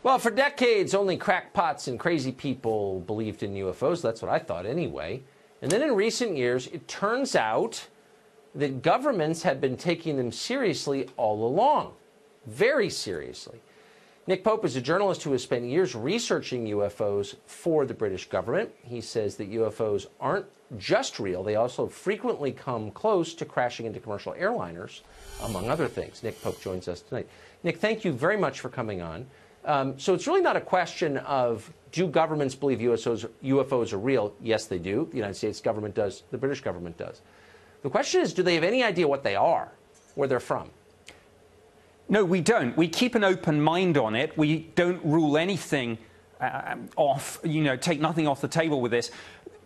Well, for decades, only crackpots and crazy people believed in UFOs. That's what I thought anyway. And then in recent years, it turns out that governments have been taking them seriously all along. Very seriously. Nick Pope is a journalist who has spent years researching UFOs for the British government. He says that UFOs aren't just real. They also frequently come close to crashing into commercial airliners, among other things. Nick Pope joins us tonight. Nick, thank you very much for coming on. So it's really not a question of, do governments believe UFOs are real? Yes, they do. The United States government does. The British government does. The question is, do they have any idea what they are, where they're from? No, we don't. We keep an open mind on it. We don't rule anything off, take nothing off the table with this.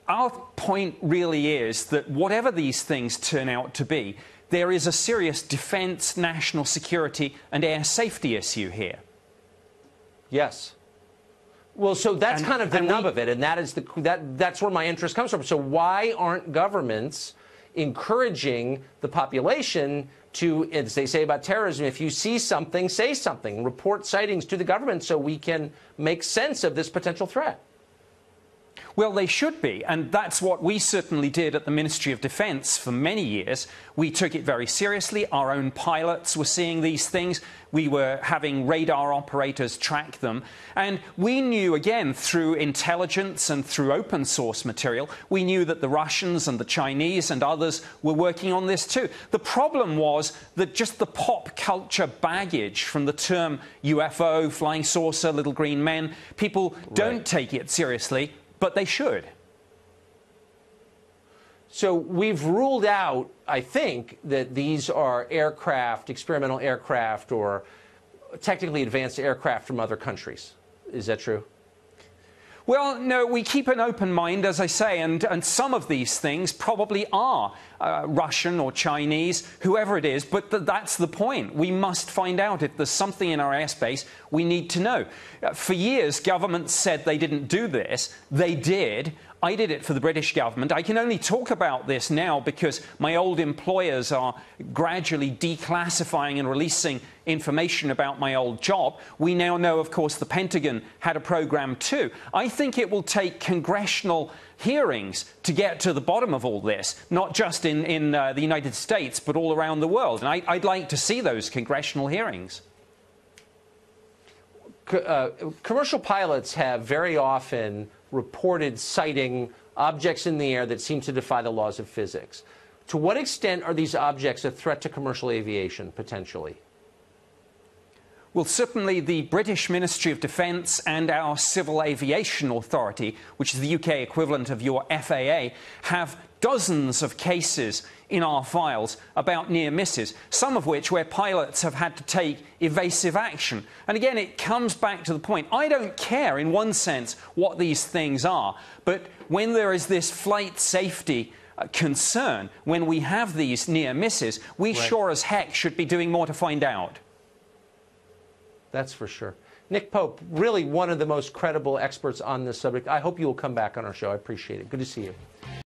Our point really is that whatever these things turn out to be, there is a serious defense, national security and air safety issue here. Yes. Well, so that's kind of the nub of it, and that's where my interest comes from. So why aren't governments encouraging the population to, as they say about terrorism, if you see something, say something, report sightings to the government so we can make sense of this potential threat? Well, they should be, and that's what we certainly did at the Ministry of Defence for many years. We took it very seriously. Our own pilots were seeing these things. We were having radar operators track them. And we knew, again, through intelligence and through open source material, we knew that the Russians and the Chinese and others were working on this too. The problem was that just the pop culture baggage from the term UFO, flying saucer, little green men, people don't take it seriously. But they should. So we've ruled out, I think, that these are aircraft, experimental aircraft, or technically advanced aircraft from other countries. Is that true? Well, no, we keep an open mind, as I say, and some of these things probably are Russian or Chinese, whoever it is, but that's the point. We must find out if there's something in our airspace we need to know. For years, governments said they didn't do this. They did. I did it for the British government. I can only talk about this now because my old employers are gradually declassifying and releasing information about my old job. We now know, of course, the Pentagon had a program too. I think it will take congressional hearings to get to the bottom of all this, not just in the United States, but all around the world. And I'd like to see those congressional hearings. Commercial pilots have very often reported sighting objects in the air that seem to defy the laws of physics. To what extent are these objects a threat to commercial aviation, potentially? Well, certainly the British Ministry of Defence and our Civil Aviation Authority, which is the UK equivalent of your FAA, have dozens of cases in our files about near misses, some of which where pilots have had to take evasive action. And again, it comes back to the point. I don't care, in one sense, what these things are, but when there is this flight safety concern, when we have these near misses, we sure as heck should be doing more to find out. That's for sure. Nick Pope, really one of the most credible experts on this subject. I hope you will come back on our show. I appreciate it. Good to see you.